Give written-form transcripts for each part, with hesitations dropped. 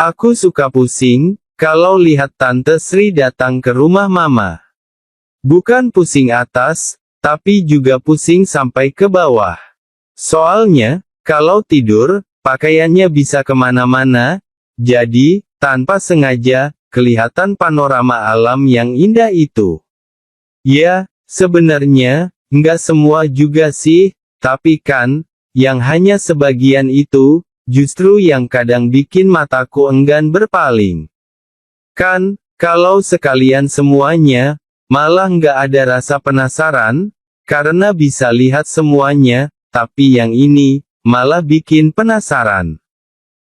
Aku suka pusing, kalau lihat Tante Sri datang ke rumah Mama. Bukan pusing atas, tapi juga pusing sampai ke bawah. Soalnya, kalau tidur, pakaiannya bisa kemana-mana, jadi, tanpa sengaja, kelihatan panorama alam yang indah itu. Ya, sebenarnya, nggak semua juga sih, tapi kan, yang hanya sebagian itu, justru yang kadang bikin mataku enggan berpaling. Kan, kalau sekalian semuanya, malah nggak ada rasa penasaran, karena bisa lihat semuanya, tapi yang ini, malah bikin penasaran.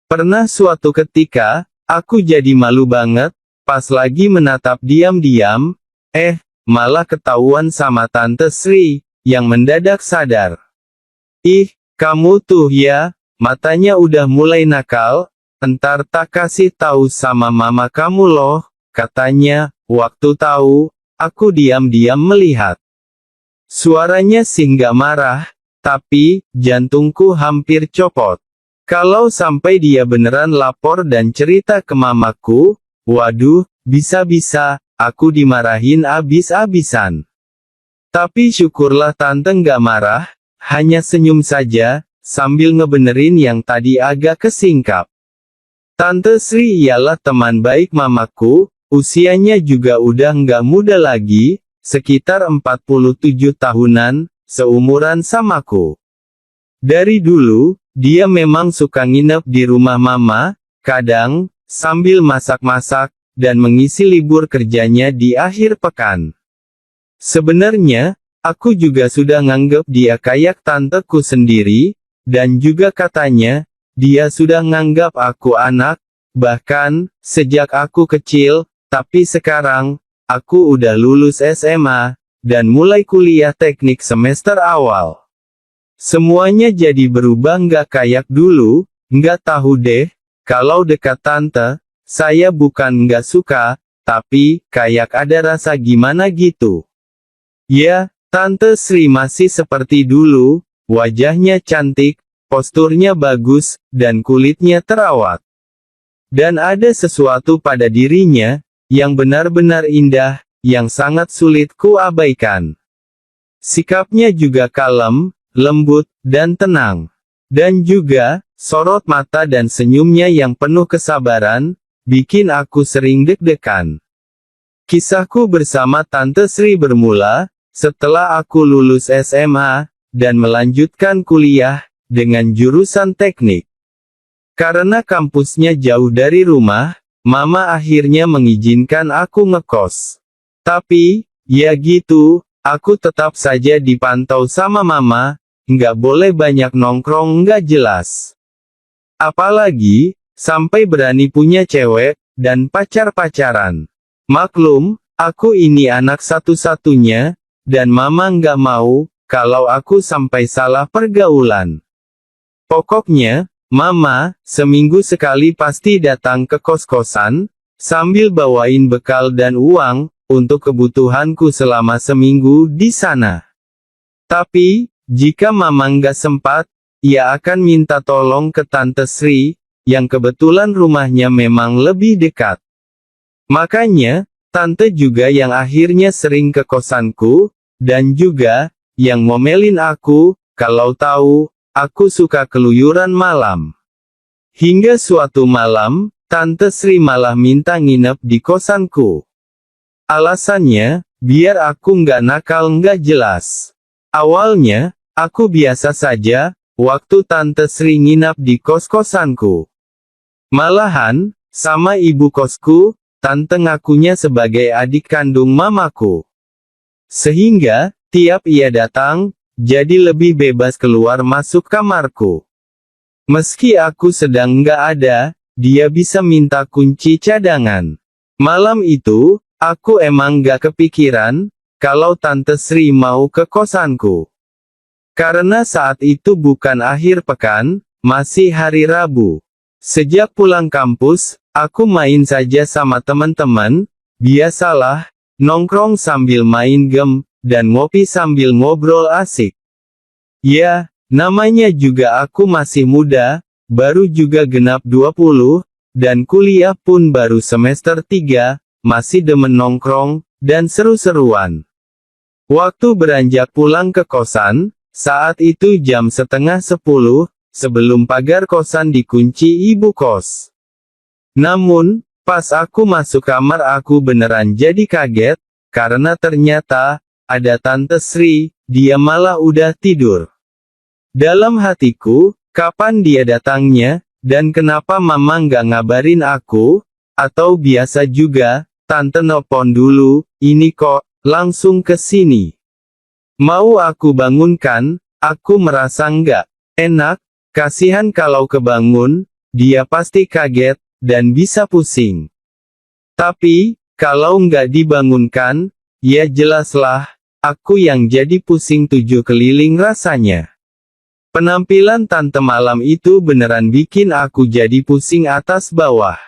Pernah suatu ketika, aku jadi malu banget, pas lagi menatap diam-diam, malah ketahuan sama Tante Sri, yang mendadak sadar. Ih, kamu tuh ya, matanya udah mulai nakal, entar tak kasih tahu sama mama kamu loh, katanya, waktu tahu, aku diam-diam melihat. Suaranya sih nggak marah, tapi, jantungku hampir copot. Kalau sampai dia beneran lapor dan cerita ke mamaku, waduh, bisa-bisa, aku dimarahin abis-abisan. Tapi syukurlah tante nggak marah, hanya senyum saja, sambil ngebenerin yang tadi agak kesingkap. Tante Sri ialah teman baik mamaku, usianya juga udah nggak muda lagi, sekitar 47 tahunan, seumuran samaku. Dari dulu, dia memang suka nginep di rumah mama, kadang, sambil masak-masak, dan mengisi libur kerjanya di akhir pekan. Sebenarnya, aku juga sudah nganggep dia kayak tanteku sendiri, dan juga katanya, dia sudah nganggap aku anak, bahkan, sejak aku kecil, tapi sekarang, aku udah lulus SMA, dan mulai kuliah teknik semester awal. Semuanya jadi berubah nggak kayak dulu, nggak tahu deh, kalau dekat tante, saya bukan nggak suka, tapi, kayak ada rasa gimana gitu. Ya, Tante Sri masih seperti dulu, wajahnya cantik, posturnya bagus, dan kulitnya terawat. Dan ada sesuatu pada dirinya, yang benar-benar indah, yang sangat sulit kuabaikan. Sikapnya juga kalem, lembut, dan tenang. Dan juga, sorot mata dan senyumnya yang penuh kesabaran, bikin aku sering deg-degan. Kisahku bersama Tante Sri bermula, setelah aku lulus SMA, dan melanjutkan kuliah, dengan jurusan teknik. Karena kampusnya jauh dari rumah, Mama akhirnya mengizinkan aku ngekos. Tapi, ya gitu, aku tetap saja dipantau sama Mama, nggak boleh banyak nongkrong nggak jelas. Apalagi, sampai berani punya cewek, dan pacar-pacaran. Maklum, aku ini anak satu-satunya, dan Mama nggak mau, kalau aku sampai salah pergaulan. Pokoknya, Mama, seminggu sekali pasti datang ke kos-kosan, sambil bawain bekal dan uang, untuk kebutuhanku selama seminggu di sana. Tapi, jika Mama nggak sempat, ia akan minta tolong ke Tante Sri, yang kebetulan rumahnya memang lebih dekat. Makanya, Tante juga yang akhirnya sering ke kosanku, dan juga, yang ngomelin aku, kalau tahu, aku suka keluyuran malam. Hingga suatu malam, Tante Sri malah minta nginep di kosanku. Alasannya, biar aku nggak nakal nggak jelas. Awalnya, aku biasa saja, waktu Tante Sri nginap di kos-kosanku. Malahan, sama ibu kosku, Tante ngakunya sebagai adik kandung mamaku. Sehingga, tiap ia datang, jadi lebih bebas keluar masuk kamarku. Meski aku sedang nggak ada, dia bisa minta kunci cadangan. Malam itu, aku emang nggak kepikiran, kalau Tante Sri mau ke kosanku. Karena saat itu bukan akhir pekan, masih hari Rabu. Sejak pulang kampus, aku main saja sama teman-teman, biasalah, nongkrong sambil main game, dan ngopi sambil ngobrol asik. Ya, namanya juga aku masih muda, baru juga genap 20, dan kuliah pun baru semester 3, masih demen nongkrong, dan seru-seruan. Waktu beranjak pulang ke kosan, saat itu jam setengah 10, sebelum pagar kosan dikunci ibu kos. Namun, pas aku masuk kamar aku beneran jadi kaget, karena ternyata, ada Tante Sri, dia malah udah tidur. Dalam hatiku, kapan dia datangnya, dan kenapa mama nggak ngabarin aku, atau biasa juga, tante nelpon dulu, ini kok, langsung ke sini. Mau aku bangunkan, aku merasa nggak enak, kasihan kalau kebangun, dia pasti kaget, dan bisa pusing. Tapi, kalau nggak dibangunkan, ya jelaslah, aku yang jadi pusing 7 keliling rasanya. Penampilan tante malam itu beneran bikin aku jadi pusing atas bawah.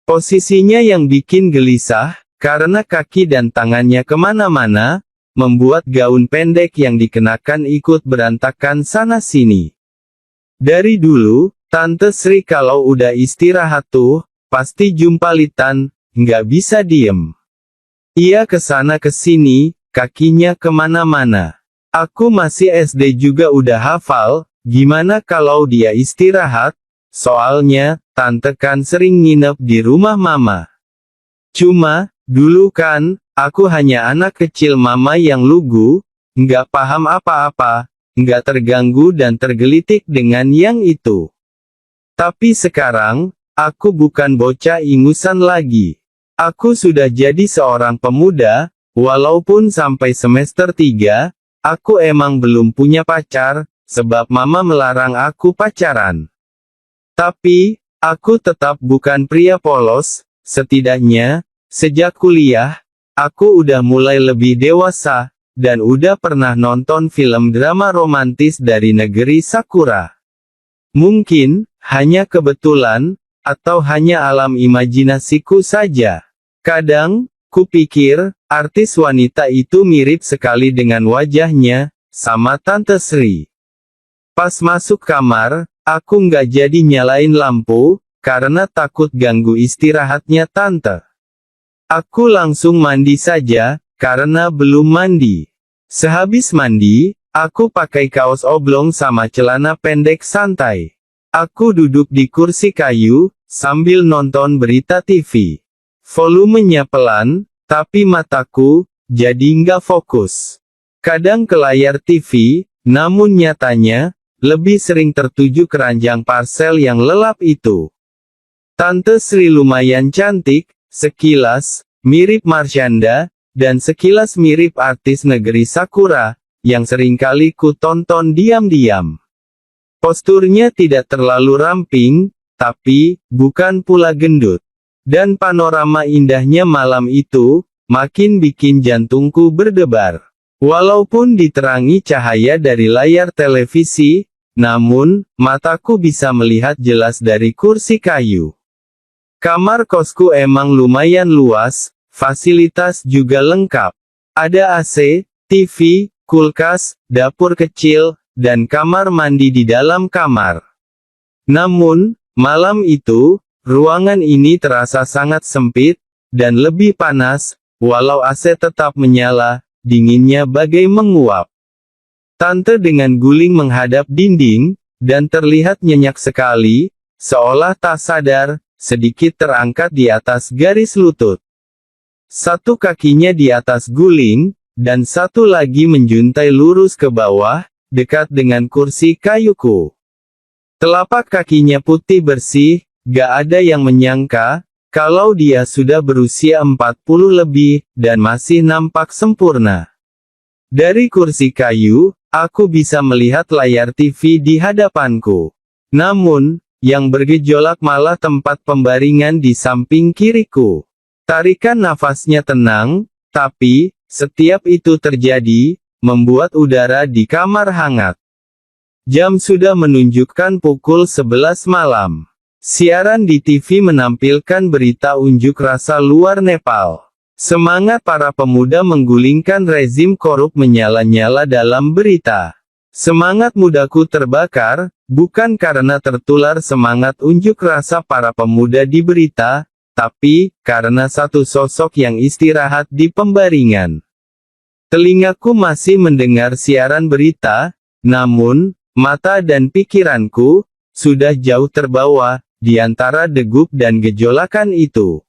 Posisinya yang bikin gelisah, karena kaki dan tangannya kemana-mana, membuat gaun pendek yang dikenakan ikut berantakan sana-sini. Dari dulu, Tante Sri kalau udah istirahat tuh, pasti jumpalitan, nggak bisa diem. Ia kesana kesini, kakinya kemana-mana. Aku masih SD juga udah hafal, gimana kalau dia istirahat? Soalnya, tante kan sering nginep di rumah mama. Cuma, dulu kan, aku hanya anak kecil mama yang lugu, nggak paham apa-apa, nggak terganggu dan tergelitik dengan yang itu. Tapi sekarang, aku bukan bocah ingusan lagi. Aku sudah jadi seorang pemuda, walaupun sampai semester 3, aku emang belum punya pacar, sebab mama melarang aku pacaran. Tapi, aku tetap bukan pria polos, setidaknya, sejak kuliah, aku udah mulai lebih dewasa, dan udah pernah nonton film drama romantis dari negeri Sakura. Mungkin, hanya kebetulan, atau hanya alam imajinasiku saja. Kadang, kupikir, artis wanita itu mirip sekali dengan wajahnya, sama Tante Sri. Pas masuk kamar, aku nggak jadi nyalain lampu, karena takut ganggu istirahatnya tante. Aku langsung mandi saja, karena belum mandi. Sehabis mandi, aku pakai kaos oblong sama celana pendek santai. Aku duduk di kursi kayu, sambil nonton berita TV. Volumenya pelan, tapi mataku, jadi nggak fokus. Kadang ke layar TV, namun nyatanya, lebih sering tertuju keranjang parsel yang lelap itu. Tante Sri lumayan cantik, sekilas, mirip Marshanda, dan sekilas mirip artis negeri Sakura, yang seringkali ku tonton diam-diam. Posturnya tidak terlalu ramping, tapi, bukan pula gendut. Dan panorama indahnya malam itu, makin bikin jantungku berdebar. Walaupun diterangi cahaya dari layar televisi, namun, mataku bisa melihat jelas dari kursi kayu. Kamar kosku emang lumayan luas, fasilitas juga lengkap. Ada AC, TV, kulkas, dapur kecil, dan kamar mandi di dalam kamar. Namun, malam itu, ruangan ini terasa sangat sempit, dan lebih panas, walau AC tetap menyala, dinginnya bagai menguap. Tante dengan guling menghadap dinding, dan terlihat nyenyak sekali, seolah tak sadar, sedikit terangkat di atas garis lutut. Satu kakinya di atas guling, dan satu lagi menjuntai lurus ke bawah, dekat dengan kursi kayuku. Telapak kakinya putih bersih, gak ada yang menyangka, kalau dia sudah berusia 40 lebih, dan masih nampak sempurna. Dari kursi kayu, aku bisa melihat layar TV di hadapanku. Namun, yang bergejolak malah tempat pembaringan di samping kiriku. Tarikan nafasnya tenang, tapi, setiap itu terjadi, membuat udara di kamar hangat. Jam sudah menunjukkan pukul 11 malam. Siaran di TV menampilkan berita unjuk rasa luar Nepal. Semangat para pemuda menggulingkan rezim korup menyala-nyala dalam berita. Semangat mudaku terbakar, Bukan karena tertular semangat unjuk rasa para pemuda di berita, tapi karena satu sosok yang istirahat di pembaringan. Telingaku masih mendengar siaran berita, namun, mata dan pikiranku sudah jauh terbawa di antara degup dan gejolakan itu.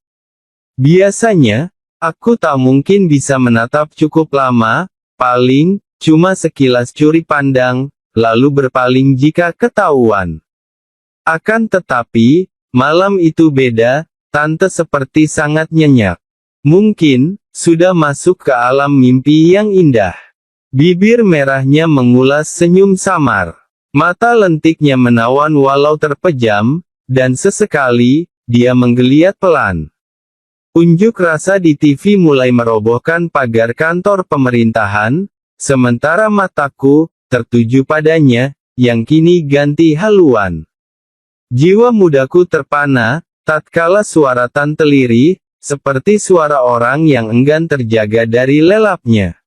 Biasanya, aku tak mungkin bisa menatap cukup lama, paling cuma sekilas curi pandang, lalu berpaling jika ketahuan. Akan tetapi, malam itu beda, tante seperti sangat nyenyak. Mungkin, sudah masuk ke alam mimpi yang indah. Bibir merahnya mengulas senyum samar. Mata lentiknya menawan walau terpejam, dan sesekali, dia menggeliat pelan. Unjuk rasa di TV mulai merobohkan pagar kantor pemerintahan, sementara mataku tertuju padanya, yang kini ganti haluan. Jiwa mudaku terpana, tatkala suara tante lirih, seperti suara orang yang enggan terjaga dari lelapnya.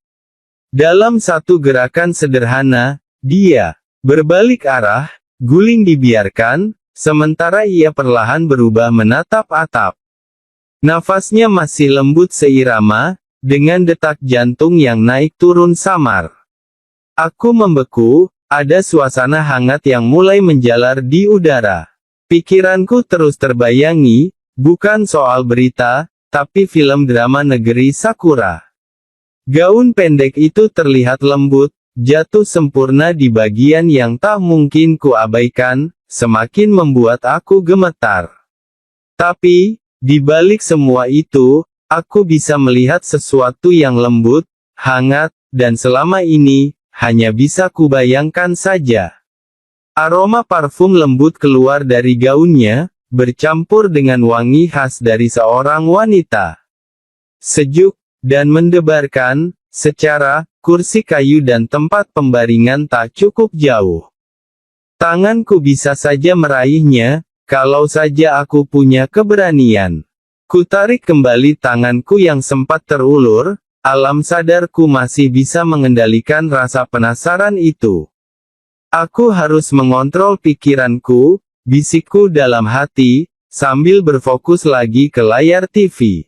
Dalam satu gerakan sederhana, dia berbalik arah, guling dibiarkan, sementara ia perlahan berubah menatap atap. Nafasnya masih lembut seirama, dengan detak jantung yang naik turun samar. Aku membeku, ada suasana hangat yang mulai menjalar di udara. Pikiranku terus terbayangi, bukan soal berita, tapi film drama negeri Sakura. Gaun pendek itu terlihat lembut, jatuh sempurna di bagian yang tak mungkin kuabaikan, semakin membuat aku gemetar. Tapi, di balik semua itu, aku bisa melihat sesuatu yang lembut, hangat, dan selama ini, hanya bisa kubayangkan saja. Aroma parfum lembut keluar dari gaunnya, bercampur dengan wangi khas dari seorang wanita. Sejuk, dan mendebarkan, secara, kursi kayu dan tempat pembaringan tak cukup jauh. Tanganku bisa saja meraihnya, kalau saja aku punya keberanian. Kutarik kembali tanganku yang sempat terulur, alam sadarku masih bisa mengendalikan rasa penasaran itu. Aku harus mengontrol pikiranku, bisikku dalam hati, sambil berfokus lagi ke layar TV.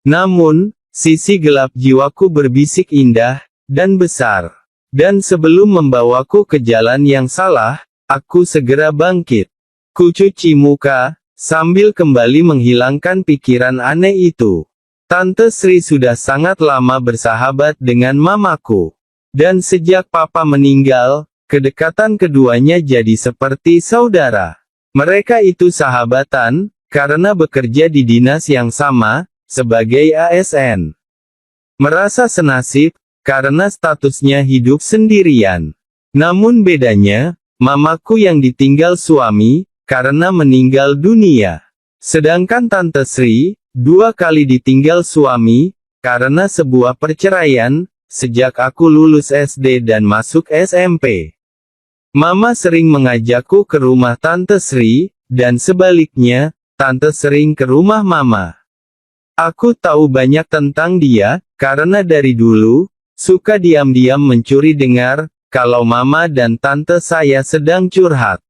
Namun, sisi gelap jiwaku berbisik indah, dan besar. Dan sebelum membawaku ke jalan yang salah, aku segera bangkit. Kucuci muka, sambil kembali menghilangkan pikiran aneh itu. Tante Sri sudah sangat lama bersahabat dengan mamaku. Dan sejak papa meninggal, kedekatan keduanya jadi seperti saudara. Mereka itu sahabatan, karena bekerja di dinas yang sama, sebagai ASN. Merasa senasib, karena statusnya hidup sendirian. Namun bedanya, mamaku yang ditinggal suami, karena meninggal dunia. Sedangkan Tante Sri, 2 kali ditinggal suami, karena sebuah perceraian, sejak aku lulus SD dan masuk SMP. Mama sering mengajakku ke rumah Tante Sri, dan sebaliknya, Tante sering ke rumah Mama. Aku tahu banyak tentang dia, karena dari dulu, suka diam-diam mencuri dengar, kalau Mama dan Tante saya sedang curhat.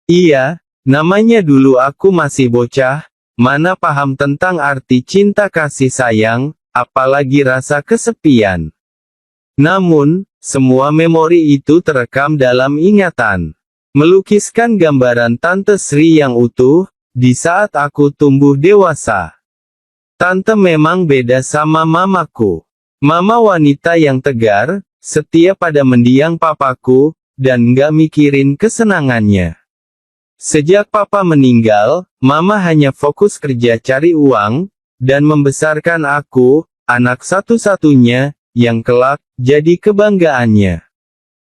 Iya, namanya dulu aku masih bocah, mana paham tentang arti cinta kasih sayang, apalagi rasa kesepian. Namun, semua memori itu terekam dalam ingatan. Melukiskan gambaran Tante Sri yang utuh, di saat aku tumbuh dewasa. Tante memang beda sama mamaku. Mama wanita yang tegar, setia pada mendiang papaku, dan nggak mikirin kesenangannya. Sejak papa meninggal, mama hanya fokus kerja cari uang, dan membesarkan aku, anak satu-satunya, yang kelak, jadi kebanggaannya.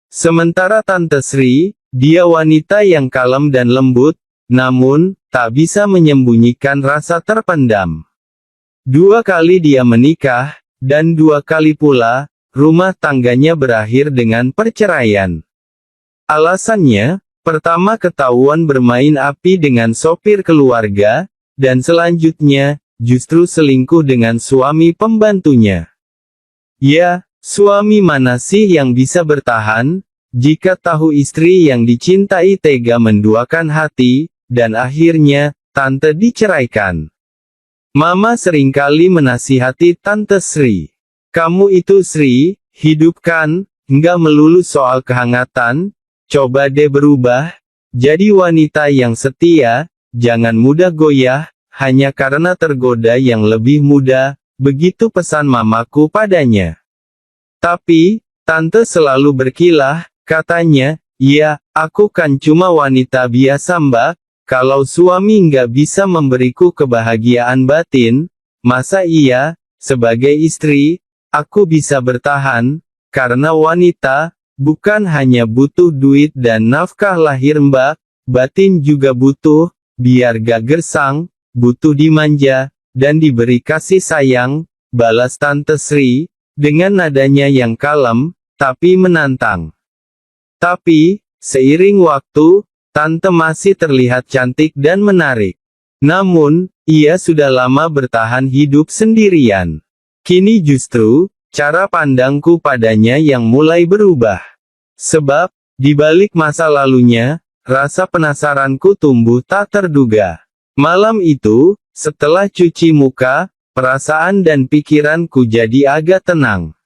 Sementara Tante Sri, dia wanita yang kalem dan lembut, namun, tak bisa menyembunyikan rasa terpendam. 2 kali dia menikah, dan 2 kali pula, rumah tangganya berakhir dengan perceraian. Alasannya, pertama ketahuan bermain api dengan sopir keluarga, dan selanjutnya, justru selingkuh dengan suami pembantunya. Ya, suami mana sih yang bisa bertahan, jika tahu istri yang dicintai tega menduakan hati, dan akhirnya, Tante diceraikan. Mama seringkali menasihati Tante Sri. Kamu itu Sri, hidupkan, nggak melulu soal kehangatan, coba deh berubah, jadi wanita yang setia, jangan mudah goyah, hanya karena tergoda yang lebih muda, begitu pesan mamaku padanya. Tapi, Tante selalu berkilah, katanya, ya, aku kan cuma wanita biasa mbak, kalau suami nggak bisa memberiku kebahagiaan batin, masa iya, sebagai istri, aku bisa bertahan, karena wanita, bukan hanya butuh duit dan nafkah lahir mbak, batin juga butuh, biar gak gersang, butuh dimanja, dan diberi kasih sayang, balas Tante Sri, dengan nadanya yang kalem, tapi menantang. Tapi, seiring waktu, Tante masih terlihat cantik dan menarik. Namun, ia sudah lama bertahan hidup sendirian. Kini justru, cara pandangku padanya yang mulai berubah. Sebab, di balik masa lalunya, rasa penasaranku tumbuh tak terduga. Malam itu, setelah cuci muka, perasaan dan pikiranku jadi agak tenang.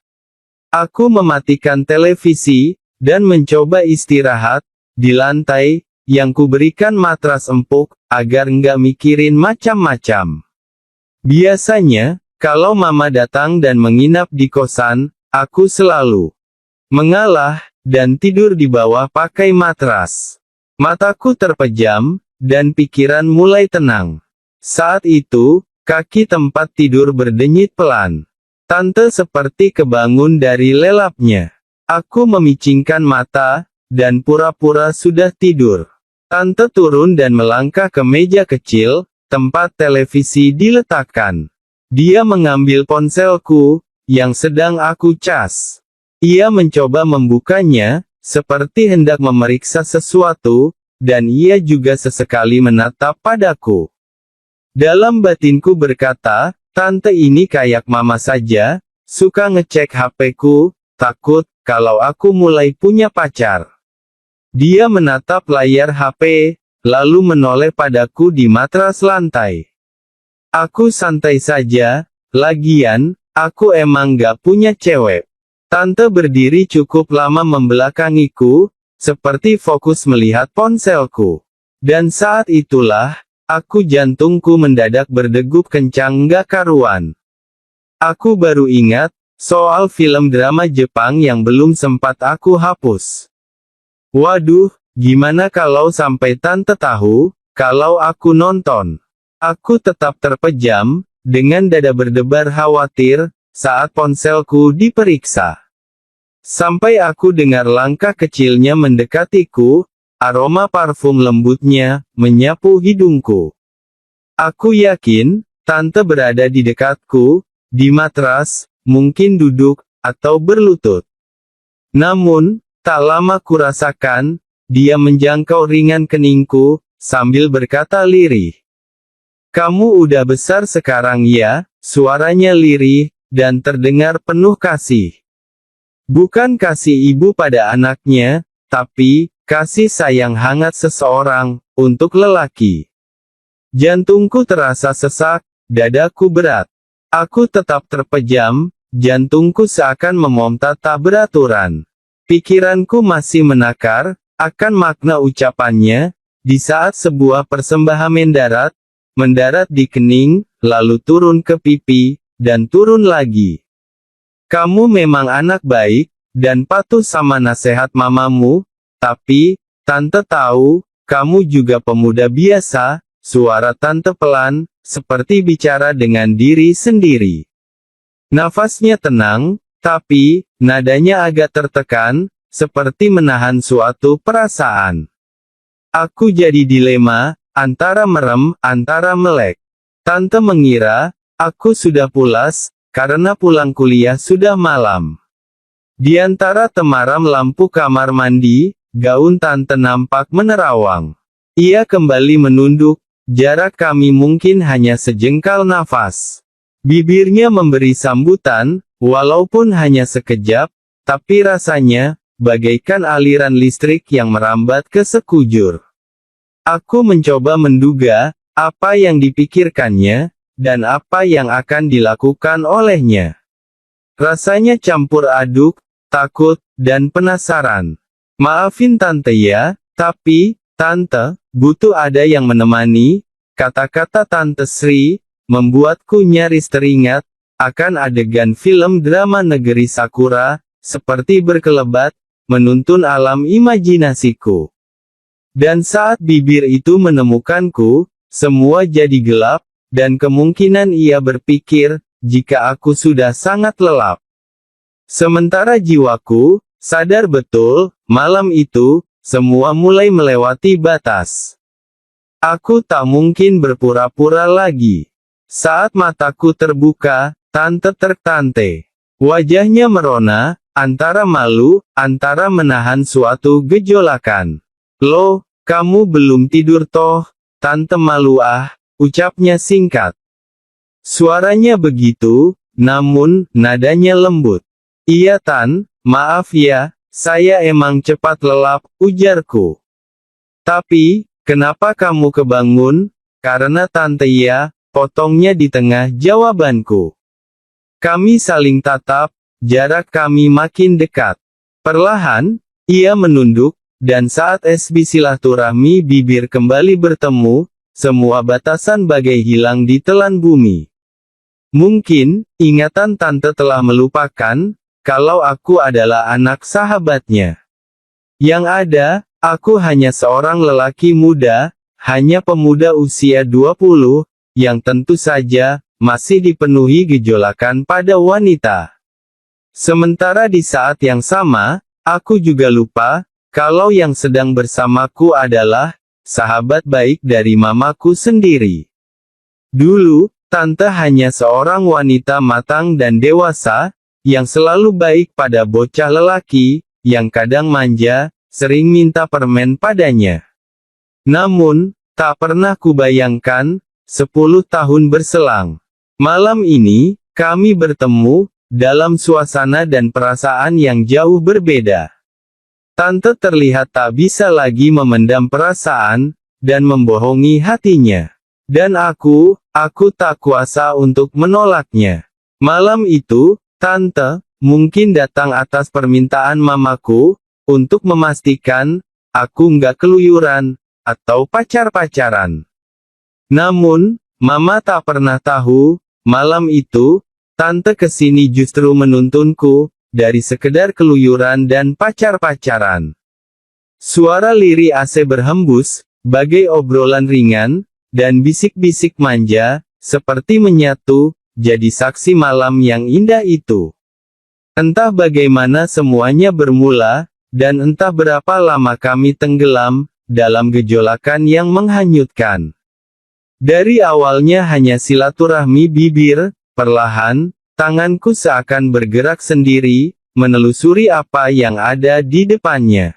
Aku mematikan televisi, dan mencoba istirahat, di lantai, yang kuberikan matras empuk, agar nggak mikirin macam-macam. Biasanya, kalau mama datang dan menginap di kosan, aku selalu mengalah, dan tidur di bawah pakai matras. Mataku terpejam, dan pikiran mulai tenang. Saat itu, kaki tempat tidur berdenyit pelan. Tante seperti kebangun dari lelapnya. Aku memicingkan mata, dan pura-pura sudah tidur. Tante turun dan melangkah ke meja kecil, tempat televisi diletakkan. Dia mengambil ponselku, yang sedang aku cas. Ia mencoba membukanya, seperti hendak memeriksa sesuatu, dan ia juga sesekali menatap padaku. Dalam batinku berkata, Tante ini kayak mama saja, suka ngecek HP-ku, takut, kalau aku mulai punya pacar. Dia menatap layar HP, lalu menoleh padaku di matras lantai. Aku santai saja, lagian, aku emang gak punya cewek. Tante berdiri cukup lama membelakangiku, seperti fokus melihat ponselku. Dan saat itulah, jantungku mendadak berdegup kencang gak karuan. Aku baru ingat, soal film drama Jepang yang belum sempat aku hapus. Waduh, gimana kalau sampai Tante tahu, kalau aku nonton? Aku tetap terpejam, dengan dada berdebar khawatir, saat ponselku diperiksa. Sampai aku dengar langkah kecilnya mendekatiku, aroma parfum lembutnya, menyapu hidungku. Aku yakin, Tante berada di dekatku, di matras, mungkin duduk, atau berlutut. Namun, tak lama kurasakan, dia menjangkau ringan keningku, sambil berkata lirih. Kamu udah besar sekarang ya, suaranya lirih, dan terdengar penuh kasih. Bukan kasih ibu pada anaknya, tapi, kasih sayang hangat seseorang, untuk lelaki. Jantungku terasa sesak, dadaku berat. Aku tetap terpejam, jantungku seakan memonta tak beraturan. Pikiranku masih menakar, akan makna ucapannya, di saat sebuah persembahan mendarat di kening, lalu turun ke pipi, dan turun lagi. Kamu memang anak baik, dan patuh sama nasihat mamamu, tapi, Tante tahu, kamu juga pemuda biasa, suara Tante pelan, seperti bicara dengan diri sendiri. Nafasnya tenang, tapi, nadanya agak tertekan, seperti menahan suatu perasaan. Aku jadi dilema, antara merem, antara melek. Tante mengira, aku sudah pulas, karena pulang kuliah sudah malam. Di antara temaram lampu kamar mandi, gaun Tante nampak menerawang. Ia kembali menunduk, jarak kami mungkin hanya sejengkal nafas. Bibirnya memberi sambutan, walaupun hanya sekejap, tapi rasanya, bagaikan aliran listrik yang merambat ke sekujur. Aku mencoba menduga, apa yang dipikirkannya, dan apa yang akan dilakukan olehnya. Rasanya campur aduk, takut, dan penasaran. Maafin Tante ya, tapi, Tante, butuh ada yang menemani, kata-kata Tante Sri, membuatku nyaris teringat, akan adegan film drama Negeri Sakura, seperti berkelebat, menuntun alam imajinasiku. Dan saat bibir itu menemukanku, semua jadi gelap, dan kemungkinan ia berpikir, jika aku sudah sangat lelap. Sementara jiwaku, sadar betul, malam itu, semua mulai melewati batas. Aku tak mungkin berpura-pura lagi. Saat mataku terbuka, Tante tertante. Wajahnya merona, antara malu, antara menahan suatu gejolakan. Loh, kamu belum tidur toh, Tante malu ah, ucapnya singkat. Suaranya begitu, namun, nadanya lembut. Iya Tan, maaf ya, saya emang cepat lelap, ujarku. Tapi, kenapa kamu kebangun? Karena Tante ya, potongnya di tengah jawabanku. Kami saling tatap, jarak kami makin dekat. Perlahan, ia menunduk, dan saat SB silaturahmi bibir kembali bertemu, semua batasan bagai hilang di telan bumi. Mungkin, ingatan Tante telah melupakan, kalau aku adalah anak sahabatnya. Yang ada, aku hanya seorang lelaki muda, hanya pemuda usia 20, yang tentu saja, masih dipenuhi gejolakan pada wanita. Sementara di saat yang sama, aku juga lupa, kalau yang sedang bersamaku adalah, sahabat baik dari mamaku sendiri. Dulu, Tante hanya seorang wanita matang dan dewasa, yang selalu baik pada bocah lelaki, yang kadang manja, sering minta permen padanya. Namun, tak pernah kubayangkan, 10 tahun berselang. Malam ini, kami bertemu, dalam suasana dan perasaan yang jauh berbeda. Tante terlihat tak bisa lagi memendam perasaan, dan membohongi hatinya. Dan aku tak kuasa untuk menolaknya. Malam itu, Tante, mungkin datang atas permintaan mamaku, untuk memastikan, aku nggak keluyuran, atau pacar-pacaran. Namun, Mama tak pernah tahu, malam itu, Tante kesini justru menuntunku, dari sekedar keluyuran dan pacar-pacaran. Suara lirih AC berhembus, bagai obrolan ringan, dan bisik-bisik manja, seperti menyatu, jadi saksi malam yang indah itu. Entah bagaimana semuanya bermula, dan entah berapa lama kami tenggelam, dalam gejolakan yang menghanyutkan. Dari awalnya hanya silaturahmi bibir, perlahan, tanganku seakan bergerak sendiri, menelusuri apa yang ada di depannya.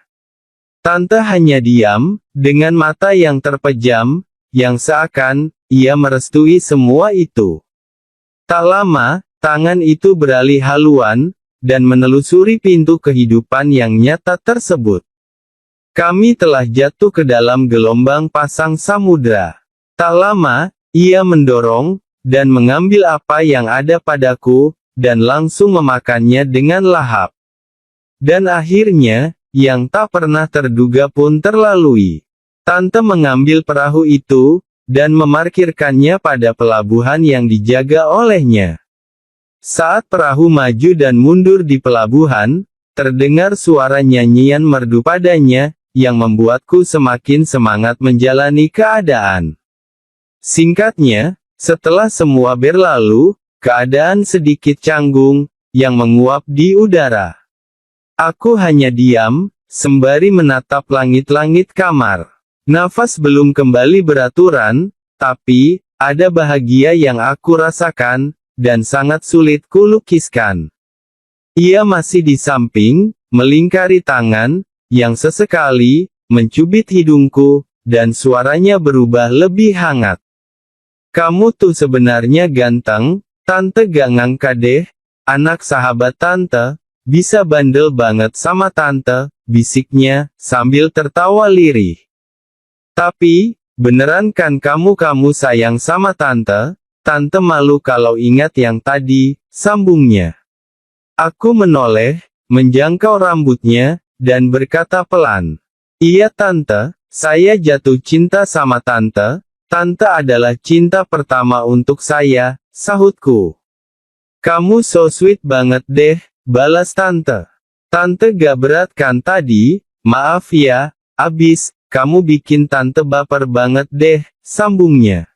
Tante hanya diam, dengan mata yang terpejam, yang seakan, ia merestui semua itu. Tak lama, tangan itu beralih haluan, dan menelusuri pintu kehidupan yang nyata tersebut. Kami telah jatuh ke dalam gelombang pasang samudra. Tak lama, ia mendorong, dan mengambil apa yang ada padaku, dan langsung memakannya dengan lahap. Dan akhirnya, yang tak pernah terduga pun terlalui. Tante mengambil perahu itu, dan memarkirkannya pada pelabuhan yang dijaga olehnya. Saat perahu maju dan mundur di pelabuhan, terdengar suara nyanyian merdu padanya, yang membuatku semakin semangat menjalani keadaan. Singkatnya, setelah semua berlalu, keadaan sedikit canggung, yang menguap di udara. Aku hanya diam, sembari menatap langit-langit kamar. Nafas belum kembali beraturan, tapi, ada bahagia yang aku rasakan, dan sangat sulit kulukiskan. Ia masih di samping, melingkari tangan, yang sesekali, mencubit hidungku, dan suaranya berubah lebih hangat. Kamu tuh sebenarnya ganteng, Tante gak ngangka deh, anak sahabat Tante, bisa bandel banget sama tante, bisiknya, sambil tertawa lirih. Tapi, beneran kan kamu sayang sama tante? Tante malu kalau ingat yang tadi, sambungnya. Aku menoleh, menjangkau rambutnya, dan berkata pelan. Iya tante, saya jatuh cinta sama tante. Tante adalah cinta pertama untuk saya, sahutku. Kamu so sweet banget deh, balas tante. Tante gak berat kan tadi? Maaf ya, abis, kamu bikin tante baper banget deh, sambungnya.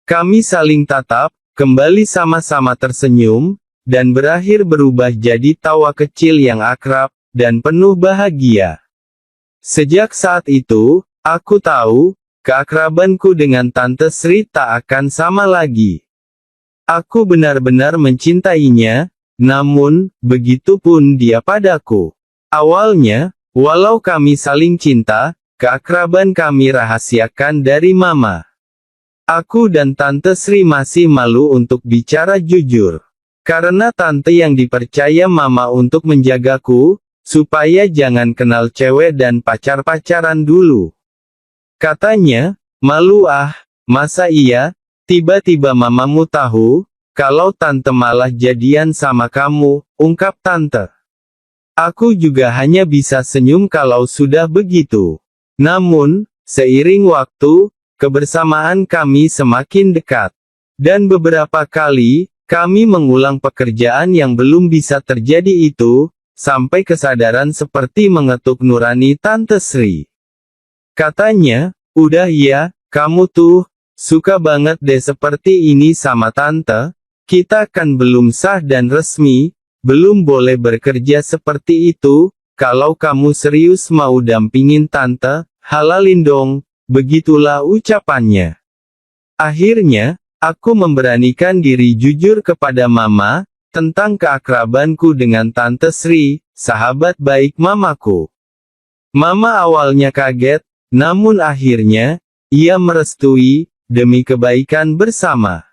Kami saling tatap, kembali sama-sama tersenyum, dan berakhir berubah jadi tawa kecil yang akrab, dan penuh bahagia. Sejak saat itu, aku tahu, keakrabanku dengan Tante Sri tak akan sama lagi. Aku benar-benar mencintainya, namun, begitupun dia padaku. Awalnya, walau kami saling cinta, keakraban kami rahasiakan dari Mama. Aku dan Tante Sri masih malu untuk bicara jujur. Karena tante yang dipercaya Mama untuk menjagaku, supaya jangan kenal cewek dan pacar-pacaran dulu. Katanya, malu ah, masa iya? Tiba-tiba mamamu tahu, kalau tante malah jadian sama kamu, ungkap tante. Aku juga hanya bisa senyum kalau sudah begitu. Namun, seiring waktu, kebersamaan kami semakin dekat. Dan beberapa kali, kami mengulang pekerjaan yang belum bisa terjadi itu, sampai kesadaran seperti mengetuk nurani Tante Sri. Katanya, udah ya, kamu tuh, suka banget deh seperti ini sama tante, kita kan belum sah dan resmi, belum boleh bekerja seperti itu, kalau kamu serius mau dampingin tante, halalin dong, begitulah ucapannya. Akhirnya, aku memberanikan diri jujur kepada Mama, tentang keakrabanku dengan Tante Sri, sahabat baik mamaku. Mama awalnya kaget, namun akhirnya, ia merestui, demi kebaikan bersama.